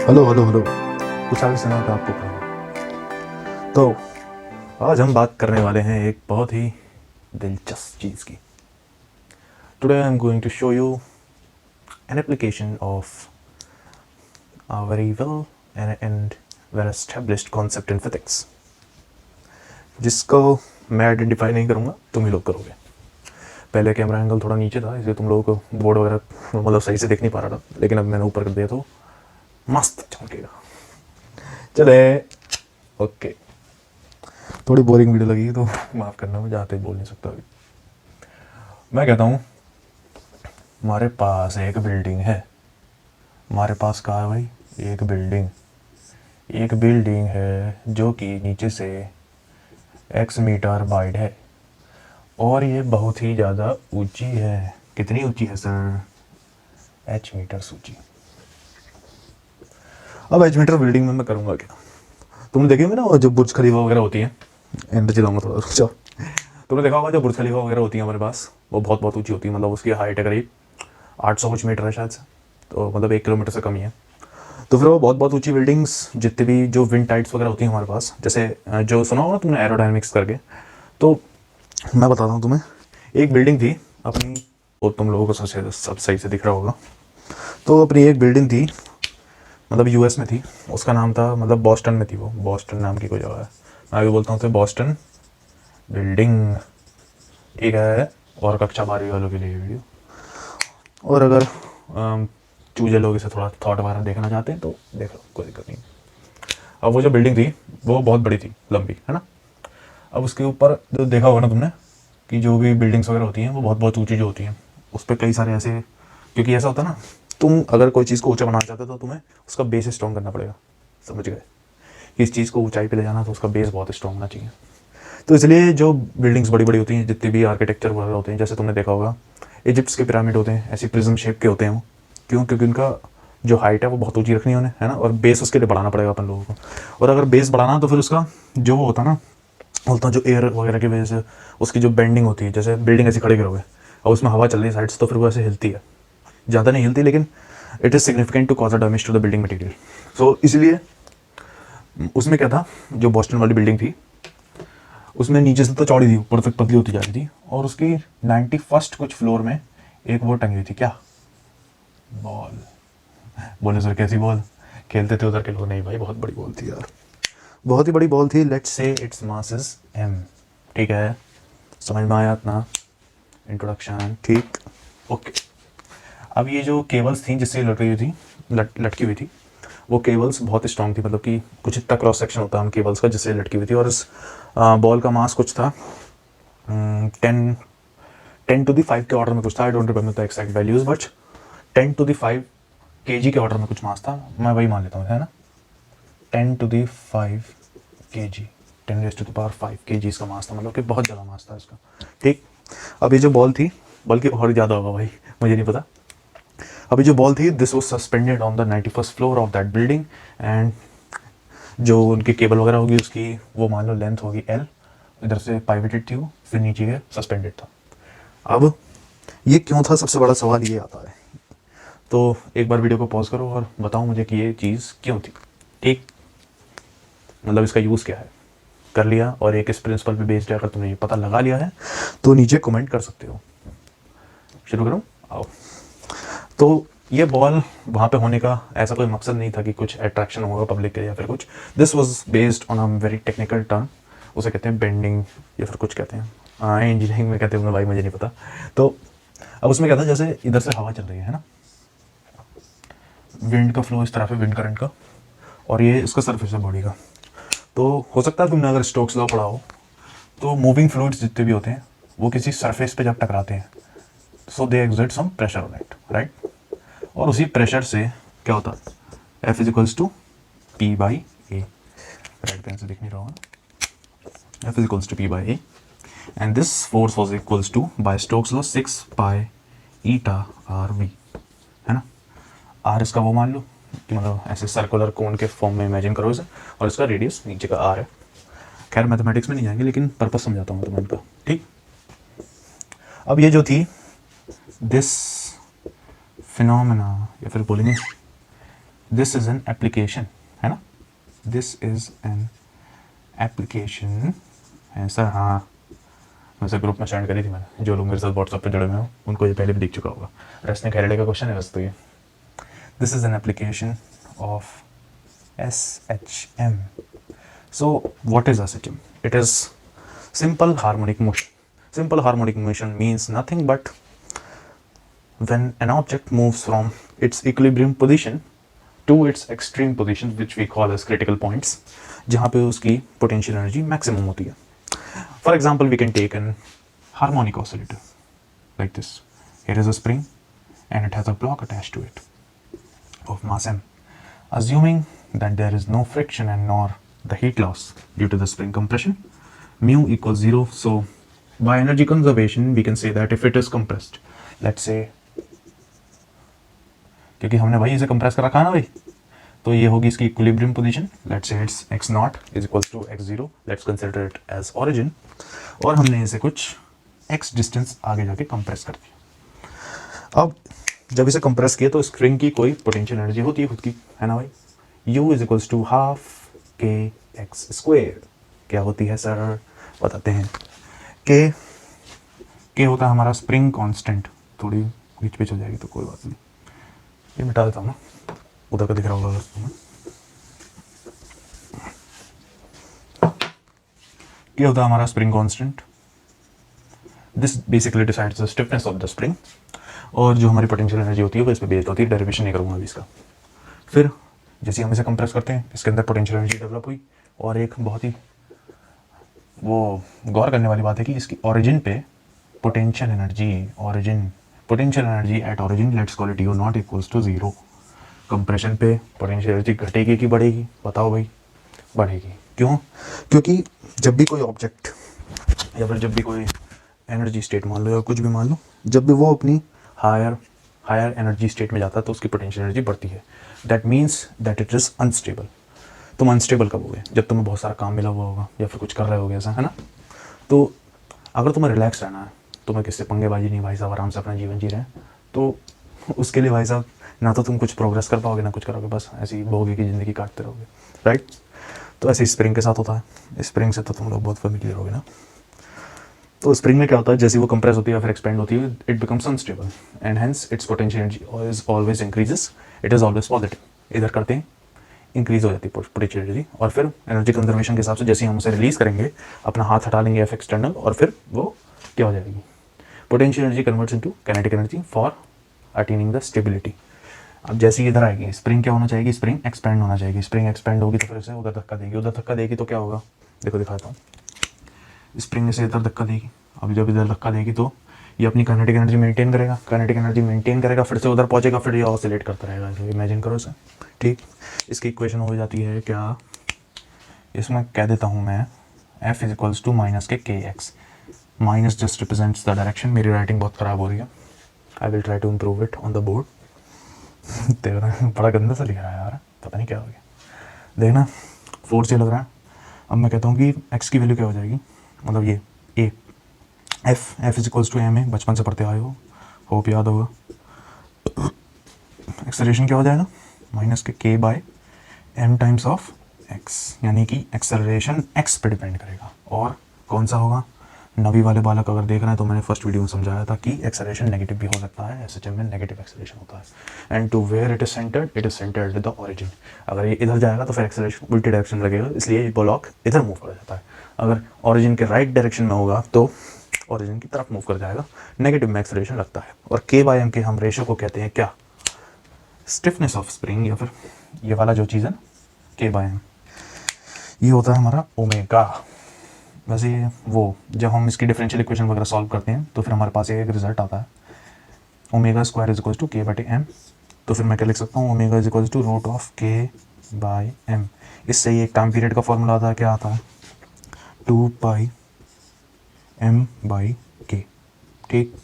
Hello hello hello. कुछ आगे सुना था आपको कहा। तो आज हम बात करने वाले हैं एक बहुत ही दिलचस्प चीज़ की। Today I am going to show you an application of a very well and well established concept in physics, जिसको मैं आइडेंटिफाई नहीं करूँगा, तुम ही लोग करोगे। पहले कैमरा एंगल थोड़ा नीचे था, इसलिए तुम लोगों को बोर्ड वगैरह मतलब सही से देख नहीं पा रहा था, लेकिन अब मैंने ऊपर कर दिया तो मस्त चमकेगा। चले ओके। थोड़ी बोरिंग वीडियो लगी तो माफ़ करना, मैं जाते ही बोल नहीं सकता अभी। मैं कहता हूँ हमारे पास एक बिल्डिंग है। हमारे पास कहाँ है भाई? एक बिल्डिंग है जो कि नीचे से x मीटर वाइड है और ये बहुत ही ज़्यादा ऊंची है। कितनी ऊंची है सर? h मीटर ऊंची। अब h मीटर बिल्डिंग में मैं करूँगा क्या? तुमने देखे ना वो जो बुर्ज खलीफा वगैरह होती है, एंड चलाऊँगा थोड़ा, रुक जाओ। तुमने देखा होगा जो बुर्ज खलीफा वगैरह होती है हमारे पास, वो बहुत बहुत ऊंची होती है। मतलब उसकी हाइट है करीब 800 कुछ मीटर है शायद से, तो मतलब 1 किलोमीटर से कम ही है। तो फिर वो बहुत बहुत ऊंची बिल्डिंग्स, जितने भी जो विंड टाइड्स वगैरह होती हैं हमारे पास, जैसे जो सुना होगा ना तुमने एरोडायनेमिक्स करके, तो मैं बताता हूँ तुम्हें। एक बिल्डिंग थी अपनी, वो तुम लोगों को सब सही से दिख रहा होगा। तो अपनी एक बिल्डिंग थी, मतलब यूएस में थी। उसका नाम था, मतलब बॉस्टन में थी, वो बॉस्टन नाम की कोई जगह है। मैं अभी बोलता हूँ उसे बॉस्टन बिल्डिंग, ठीक है। और कक्षा 12वीं वालों के लिए वीडियो। और अगर चूजे लोग इसे थोड़ा थॉट वगैरह देखना चाहते हैं तो देख लो, कोई दिक्कत नहीं। अब वो जो बिल्डिंग थी वो बहुत बड़ी थी, लंबी, है ना। अब उसके ऊपर जो देखा होगा ना तुमने कि जो भी बिल्डिंग्स वगैरह होती हैं वो बहुत बहुत ऊंची जो होती हैं, उस पर कई सारे ऐसे, क्योंकि ऐसा होता है ना, तुम अगर कोई चीज़ को ऊंचा बनाना चाहते हो तो तुम्हें उसका बेस स्ट्रॉन्ग करना पड़ेगा। समझ गए? कि इस चीज़ को ऊंचाई पे ले जाना तो उसका बेस बहुत स्ट्रॉन्ग होना चाहिए। तो इसलिए जो बिल्डिंग्स बड़ी बड़ी होती हैं, जितने भी आर्किटेक्चर वगैरह होते हैं, जैसे तुमने देखा होगा इजिप्ट के पिरामिड होते हैं, ऐसी प्रिज्म शेप के होते हैं वो। क्यों? क्योंकि उनका जो हाइट है वो बहुत ऊंची रखनी है उन्हें, है ना, और बेस उसके लिए बढ़ाना पड़ेगा अपन लोगों को। और अगर बेस बढ़ाना तो फिर उसका जो वो होता है ना, बोलता हूँ जो एयर वगैरह की वजह से उसकी जो बेंडिंग होती है, जैसे बिल्डिंग ऐसी खड़े करोगे और उसमें हवा चल रही है साइड से, तो फिर वो ऐसे हिलती है। ज़्यादा नहीं हिलती, लेकिन it is significant to cause a damage to the building material. So इसलिए उसमें क्या था, जो बॉस्टन वाली बिल्डिंग थी उसमें नीचे से तो चौड़ी थी, ऊपर तक पतली होती जा रही थी, और उसकी 91st कुछ फ्लोर में एक वो टंगी हुई थी। क्या? बॉल। बोले सर कैसी बॉल? खेलते थे उधर के लोग? नहीं भाई, बहुत बड़ी बॉल थी यार, बहुत ही बड़ी बॉल थी। Let's say its mass is m, ठीक है। समझ में आया इतना इंट्रोडक्शन? ठीक, ओके। अब ये जो केबल्स थी जिससे लटकी हुई थी, लटकी हुई थी, वो केबल्स बहुत स्ट्रॉन्ग थी। मतलब कि कुछ इतना क्रॉस सेक्शन होता है उन केबल्स का जिससे लटकी हुई थी। और इस बॉल का मास कुछ था 10 to the 5 के ऑर्डर में कुछ था। I don't remember the exact values, but 10 to the 5 kg के ऑर्डर में कुछ मास था। मैं वही मान लेता हूँ, है ना। 10 to the 5 kg, 10⁵ kg इसका मास था, मतलब कि बहुत ज़्यादा मास था इसका, ठीक। अब ये जो बॉल थी, बल्कि और ज़्यादा होगा भाई, मुझे नहीं पता। अभी जो बॉल थी, this was suspended on the 91st floor of that building, and जो उनकी केबल वगैरह होगी उसकी वो मान लो लेंथ होगी L, इधर से पाइवेटेड थी वो, फिर नीचे के सस्पेंडेड था। अब ये क्यों था, सबसे बड़ा सवाल ये आता है। तो एक बार वीडियो को पॉज करो और बताओ मुझे कि ये चीज़ क्यों थी, ठीक। मतलब इसका यूज़ क्या है, कर लिया। और एक इस प्रिंसिपल पे बेस्ड है, अगर तुमने ये पता लगा लिया है तो नीचे कमेंट कर सकते हो। शुरू करूँ? आओ। तो ये बॉल वहाँ पे होने का ऐसा कोई मकसद नहीं था कि कुछ अट्रैक्शन होगा पब्लिक के या फिर कुछ। This was based on a very technical term, उसे कहते हैं बेंडिंग या फिर कुछ कहते हैं, हाँ इंजीनियरिंग में कहते होंगे भाई, मुझे नहीं पता। तो अब उसमें क्या था, जैसे इधर से हवा चल रही है ना, विंड का फ्लो इस तरफ है, विंड करंट का, और ये इसका सरफेस है बॉडी का। तो हो सकता है तुमने अगर स्टोक्स लॉ पढ़ा हो, तो मूविंग फ्लूइड्स जितने भी होते हैं वो किसी सरफेस पे जब टकराते हैं, so they exert some pressure on it, right. और उसी प्रेशर से क्या होता है, F is equals to P by A. Right pen से दिख नहीं रहा होगा। F is equals to P by A, and this force was equals to by Stokes law 6 pi eta R V, है ना। आर इसका वो मान लो कि मतलब ऐसे सर्कुलर कोन के फॉर्म में इमेजिन करो इसे, और इसका रेडियस नीचे का आर है। खैर मैथमेटिक्स में नहीं जाएंगे, लेकिन पर्पस समझाता हूँ तुम्हें इनका, ठीक। अब ये जो थी, दिस फिनोमेना, या फिर बोलेंगे दिस इज एन एप्लीकेशन, है ना, दिस इज एन एप्लीकेशन है सर। हाँ, वैसे ग्रुप में सेंड करी थी मैंने, जो लोग मेरे साथ व्हाट्सएप पे जुड़े हुए हो उनको ये पहले भी दिख चुका होगा। रसने खैरड़े का क्वेश्चन है वैसे तो ये। This is an application of SHM. So what is SHM? It is simple harmonic motion. Simple harmonic motion means nothing but when an object moves from its equilibrium position to its extreme position, which we call as critical points, जहाँ पे उसकी potential energy maximum होती है. For example, we can take an harmonic oscillator like this. Here is a spring and it has a block attached to it of mass m. Assuming that there is no friction and nor the heat loss due to the spring compression, mu equals 0. So by energy conservation we can say that if it is compressed, let's say, क्योंकि हमने भाई इसे compress कर रखा है ना भाई, तो ये होगी इसकी equilibrium position, let's say it's x0 is equal to x0, let's consider it as origin, और हमने इसे कुछ x डिस्टेंस आगे जाके कंप्रेस कर दिया। अब जब इसे कंप्रेस किया तो स्प्रिंग की कोई पोटेंशियल एनर्जी होती है खुद की, है ना भाई, u is equals to half K X square. क्या होती है सर, बताते हैं। के होता है हमारा स्प्रिंग कांस्टेंट, थोड़ी बीच बीच हो जाएगी तो कोई बात नहीं, ये मिटा देता हूँ ना, उधर का दिख रहा होगा तुम्हें। क्या होता है हमारा spring constant, this basically decides the stiffness of the spring, और जो हमारी पोटेंशियल एनर्जी होती है वो इस पर बेस्ड होती है। डेरिवेशन नहीं करूँगा अभी इसका। फिर जैसे हम इसे कंप्रेस करते हैं, इसके अंदर पोटेंशियल एनर्जी डेवलप हुई, और एक बहुत ही वो गौर करने वाली बात है कि इसकी ओरिजिन पे potential energy at origin, let's call it U not equals to 0। Compression पे पोटेंशियल एनर्जी घटेगी कि बढ़ेगी, बताओ भाई, बढ़ेगी। क्यों? क्योंकि जब भी कोई ऑब्जेक्ट या फिर जब भी कोई एनर्जी स्टेट मान लो या कुछ भी मान लो, जब भी वो अपनी हायर एनर्जी स्टेट में जाता है तो उसकी पोटेंशियल एनर्जी बढ़ती है। That means that it is unstable. तुम अनस्टेबल कब होगे? जब तुम्हें बहुत सारा काम मिला हुआ होगा या फिर कुछ कर रहे होगे ऐसा, है ना। तो अगर तुम्हें रिलैक्स रहना है, तुम्हें किससे पंगेबाजी नहीं, भाई साहब आराम से अपना जीवन जी रहे हैं, तो उसके लिए भाई साहब ना तो तुम कुछ प्रोग्रेस कर पाओगे ना कुछ करोगे, बस ऐसी भोगी की ज़िंदगी काटते रहोगे, राइट। तो ऐसे स्प्रिंग के साथ होता है। स्प्रिंग से तो तुम लोग बहुत फेमिलियर होगे ना। तो स्प्रिंग में क्या होता है, जैसे वो कंप्रेस होती है या फिर एक्सपेंड होती है, it becomes unstable and hence it's potential energy is always increases, it is always positive. इधर करते हैं इंक्रीज हो जाती है पोटेंशियल एनर्जी, और फिर एनर्जी कंजर्वेशन के हिसाब से जैसे हम उसे रिलीज करेंगे, अपना हाथ हटा लेंगे एफ एक्सटर्नल, और फिर वो क्या हो जाएगी, potential energy converts into kinetic energy for attaining the stability. अब जैसे ही इधर आएगी स्प्रिंग क्या होना चाहिए, स्प्रिंग एक्सपेंड होना चाहिए। स्प्रिंग एक्सपेंड होगी तो फिर उसे उधर धक्का देगी, उधर धक्का देगी तो क्या होगा, देखो दिखाता हूँ। स्प्रिंग से इधर धक्का देगी, अब जब इधर धक्का देगी तो ये अपनी काइनेटिक एनर्जी मेंटेन करेगा, काइनेटिक एनर्जी मेंटेन करेगा, फिर से उधर पहुंचेगा, फिर ये ऑसिलेट करता रहेगा। तो इमेजिन करो सर, ठीक। इसकी इक्वेशन हो जाती है क्या, इसमें कह देता हूँ मैं, F is equals to minus K KX। Minus just represents the direction. मेरी राइटिंग बहुत ख़राब हो रही है, I will try to improve it on the board. देखना बड़ा गंदा सा लिख रहा है यार, पता नहीं क्या हो गया, देखना 4 से लग रहा है। अब मैं कहता हूँ कि x की वैल्यू क्या हो जाएगी, मतलब ये a, F is equals to m है, बचपन से पढ़ते आए हो, होप याद होगा। एक्सेलरेशन क्या हो जाएगा, minus K k by m times of x, यानी कि एक्सेलरेशन x पे डिपेंड करेगा। और कौन सा होगा, नवी वाले बालक अगर देख रहे हैं तो मैंने फर्स्ट वीडियो में समझाया था कि एक्सेलरेशन नेगेटिव भी हो सकता है, SHM में नेगेटिव एक्सेलरेशन होता है। And to where it is centred with the origin. अगर ये इधर जाएगा तो फिर एक्सेलरेशन उल्टी डायरेक्शन लगेगा, इसलिए ये ब्लॉक इधर मूव कर जाता है। अगर ओरिजिन के राइट डायरेक्शन में होगा तो ओरिजिन की तरफ मूव कर जाएगा, नेगेटिव में एक्सेलरेशन लगता है। और K/M के हम रेशो को कहते हैं क्या, स्टिफनेस ऑफ स्प्रिंग, या फिर ये वाला जो चीज़ है ना K/M, ये होता है हमारा ओमेगा। वैसे वो जब हम इसकी डिफरेंशियल इक्वेशन वगैरह सॉल्व करते हैं तो फिर हमारे पास एक रिजल्ट आता है, omega square is equals to K/M। तो फिर मैं क्या लिख सकता हूँ, omega is equals to root of K/M। इससे ये एक टाइम पीरियड का फॉर्मूला आता है, क्या आता है, 2πm/K। ठीक,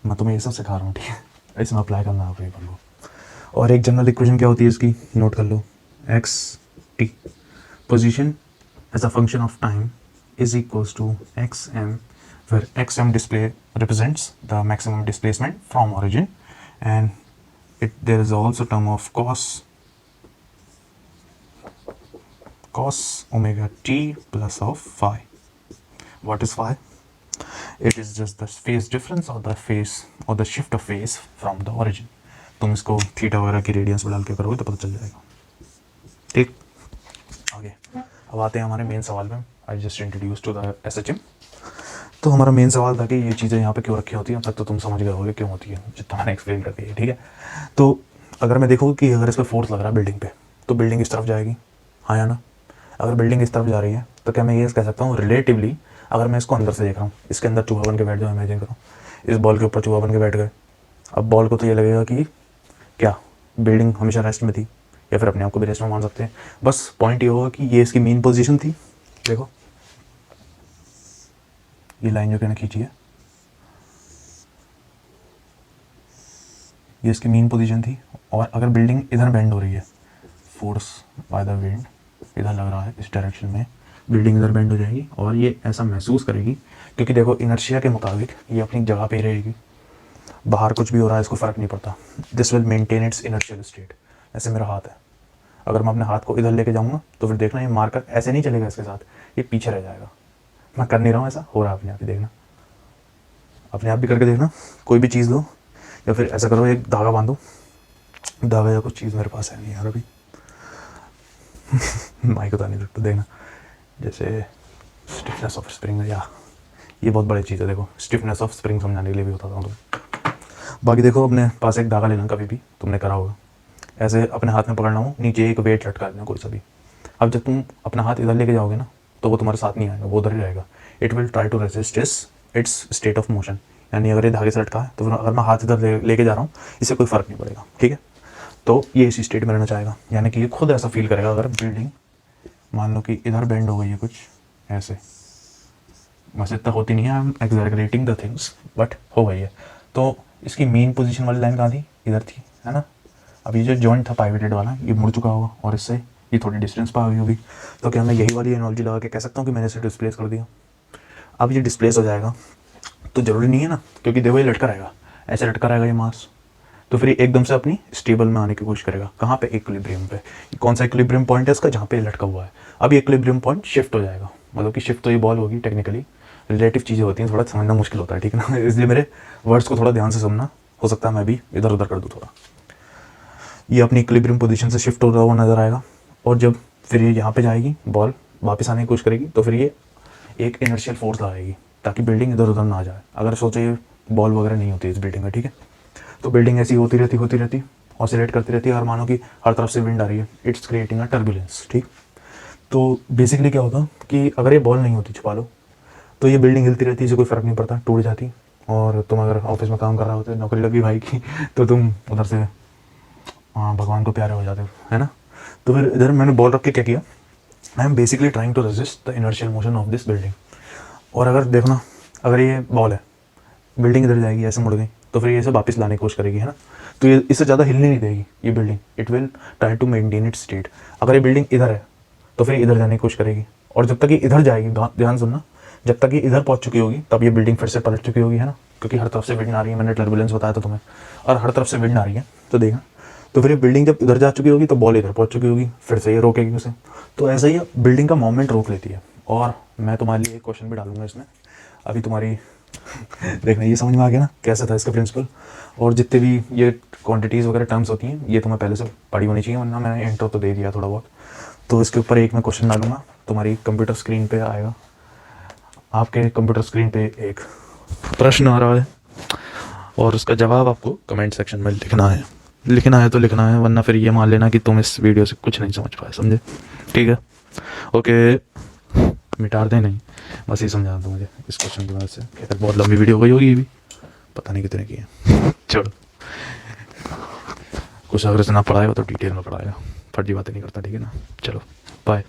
मैं तुम्हें ये सब सिखा रहा हूँ, ठीक है, इसमें अप्लाई करना आप एक को। और एक जनरल इक्वेशन क्या होती है इसकी, नोट कर लो, x_t position as a function of time is equals to xm, where xm display represents the maximum displacement from origin and there is also term of cos omega t plus of phi. What is phi? It is just the phase difference or the shift of phase from the origin. तुम इसको theta वगैरह की radiance में डाल के करोगे तो पता चल जाएगा। ठीक, आगे अब आते हैं हमारे मेन सवाल में। I just introduce to the SHM। तो हमारा मेन सवाल था कि ये चीज़ें यहाँ पे क्यों रखी होती हैं। अब तक तो तुम समझ गए होगे क्यों होती है, जितना मैंने एक्सप्लेन कर दिया है। ठीक है, तो अगर मैं देखूँ कि अगर इस पर फोर्स लग रहा है बिल्डिंग पे, तो बिल्डिंग इस तरफ जाएगी, हाँ या ना? अगर बिल्डिंग इस तरफ जा रही है तो क्या मैं ये कह सकता हूँ रिलेटिवली, अगर मैं इसको अंदर से देख रहा हूँ, इसके अंदर चूहा बन के बैठ जाओ, इमेजिन करो इस बॉल के ऊपर चूहा बन के बैठ गए। अब बॉल को तो ये लगेगा कि क्या बिल्डिंग हमेशा रेस्ट में थी, या फिर अपने आप को भी रेस्ट में मान सकते हैं। बस पॉइंट ये होगा कि ये इसकी मेन पोजीशन थी। देखो ये लाइन जो मैंने खींची है, ये इसकी मेन पोजीशन थी। और अगर बिल्डिंग इधर बेंड हो रही है, फोर्स बाय द विंड इधर लग रहा है इस डायरेक्शन में, बिल्डिंग इधर बेंड हो जाएगी और ये ऐसा महसूस करेगी, क्योंकि देखो इनर्शिया के मुताबिक ये अपनी जगह पे ही रहेगी, बाहर कुछ भी हो रहा है इसको फ़र्क नहीं पड़ता। This will maintain its inertial state. ऐसे मेरा हाथ है, अगर मैं अपने हाथ को इधर लेके जाऊँगा तो फिर देखना ये मार्कर ऐसे नहीं चलेगा इसके साथ, ये पीछे रह जाएगा। मैं कर नहीं रहा हूँ, ऐसा हो रहा है अपने आप ही, देखना अपने आप भी करके देखना। कोई भी चीज़ लो या फिर ऐसा करो, एक धागा बांधो, धागा या कुछ चीज़ मेरे पास है नहीं यार अभी माइक बता नहीं सकता, देखना जैसे स्टिफनेस ऑफ स्प्रिंग, या ये बहुत बड़ी चीज़ है। देखो स्टिफनेस ऑफ स्प्रिंग समझाने के लिए भी बताता हूँ तुम्हें। बाकी देखो अपने पास एक धागा लेना, कभी भी तुमने करा होगा, ऐसे अपने हाथ में पकड़ना हो, नीचे एक वेट लटका देना कोई सा भी। अब जब तुम अपना हाथ इधर लेके जाओगे ना तो वो तुम्हारे साथ नहीं आएगा, वो उधर ही रहेगा। It will try to resist its state of motion. यानी अगर ये धागे से लटका है तो फिर अगर मैं हाथ इधर लेके जा रहा हूँ इससे कोई फ़र्क नहीं पड़ेगा। ठीक है, तो ये इसी स्टेट में रहना चाहेगा, यानी कि ये खुद ऐसा फील करेगा। अगर बिल्डिंग मान लो कि इधर बेंड हो गई है कुछ ऐसे, वैसे इतना होती नहीं है, I am exaggerating the things, but हो गई है, तो इसकी मेन पोजीशन वाली लाइन कहाँ थी? इधर थी, है ना। अब ये जो जॉइंट था पाइवेटेड वाला, ये मुड़ चुका होगा और इससे ये थोड़ी डिस्टेंस पर आ गई होगी। तो क्या मैं यही वाली एनोलॉजी लगा के कह सकता हूँ कि मैंने इसे डिस्प्लेस कर दिया? अब ये डिस्प्लेस हो जाएगा तो ज़रूरी नहीं है ना, क्योंकि देखो ये लटका रहेगा, ऐसे लटका रहेगा ये मास, तो फिर एकदम से अपनी स्टेबल में आने की कोशिश करेगा। कहाँ पे? इक्विलिब्रियम पे। कौन सा इक्विलिब्रियम पॉइंट है इसका? जहाँ पे लटका हुआ है। अब ये इक्विलिब्रियम पॉइंट शिफ्ट हो जाएगा, मतलब कि शिफ्ट तो ये बॉल होगी, टेक्निकली रिलेटिव चीज़ें होती हैं, थोड़ा समझना मुश्किल होता है, ठीक है ना इसलिए मेरे वर्ड्स को थोड़ा ध्यान से सुनना, हो सकता है मैं भी इधर उधर कर दूँ थोड़ा। ये अपनी इक्विलिब्रियम पोजीशन से शिफ्ट होता हुआ नजर आएगा, और जब फिर ये यहाँ पे जाएगी, बॉल वापस आने की कोशिश करेगी, तो फिर ये एक इनर्शियल फोर्स लगाएगी ताकि बिल्डिंग इधर उधर ना जाए। अगर सोचो ये बॉल वगैरह नहीं होती इस बिल्डिंग में, ठीक है, तो बिल्डिंग ऐसी होती रहती ऑसिलेट करती रहती है, और मानो कि हर तरफ से विंड आ रही है, इट्स क्रिएटिंग अ टर्बुलेंस। ठीक, तो बेसिकली क्या होता कि अगर ये बॉल नहीं होती, छुपा लो, तो ये बिल्डिंग हिलती रहती, इसे कोई फ़र्क नहीं पड़ता, टूट जाती। और तुम अगर ऑफिस में काम कर रहे होते, नौकरी लगी भाई की, तो तुम उधर से भगवान को प्यारे हो जाते हो, है ना। तो फिर इधर मैंने बॉल रख के क्या किया, I am basically trying to resist the inertial motion of this building. और अगर देखना, अगर ये बॉल है, बिल्डिंग इधर जाएगी, ऐसे मुड़ गई, तो फिर ये इसे वापस लाने की कोशिश करेगी, है ना। तो ये इससे ज़्यादा हिलने नहीं देगी ये building, it will try to maintain its state. अगर ये बिल्डिंग इधर है तो फिर इधर जाने की कोशिश करेगी, और जब तक ये इधर जाएगी, ध्यान सुनना, जब तक ये इधर पहुंच चुकी होगी तब ये बिल्डिंग फिर से पलट चुकी होगी, है ना, क्योंकि हर तरफ से विंड आ रही है, मैंने टर्बुलेंस बताया था तुम्हें, और हर तरफ से विंड आ रही है, तो देखना, तो फिर ये बिल्डिंग जब इधर जा चुकी होगी तो बॉल इधर पहुंच चुकी होगी, फिर से ये रोकेगी उसे। तो ऐसा ही बिल्डिंग का मोमेंट रोक लेती है। और मैं तुम्हारे लिए एक क्वेश्चन भी डालूंगा इसमें, अभी तुम्हारी देखना ये समझ में आ गया ना कैसा था इसका प्रिंसिपल। और जितने भी ये क्वांटिटीज़ वगैरह टर्म्स होती हैं, ये तुम्हें पहले से पढ़ी होनी चाहिए, वरना मैंने इंट्रो तो दे दिया थोड़ा बहुत। तो इसके ऊपर एक मैं क्वेश्चन डालूंगा, तुम्हारी कंप्यूटर स्क्रीन पे आएगा, आपके कंप्यूटर स्क्रीन पे एक प्रश्न आ रहा है, और उसका जवाब आपको कमेंट सेक्शन में लिखना है तो लिखना है, वरना फिर ये मान लेना कि तुम इस वीडियो से कुछ नहीं समझ पाए, समझे? ठीक है, ओके, मिटार दे नहीं, बस ये समझा दूँ मुझे इस क्वेश्चन की वजह से। खैर बहुत लंबी वीडियो हो गई होगी, ये भी पता नहीं कितने की है चलो, कुछ अगर इतना पढ़ाएगा तो डिटेल में पढ़ाएगा, फर्जी बातें नहीं करता, ठीक है ना। चलो बाय।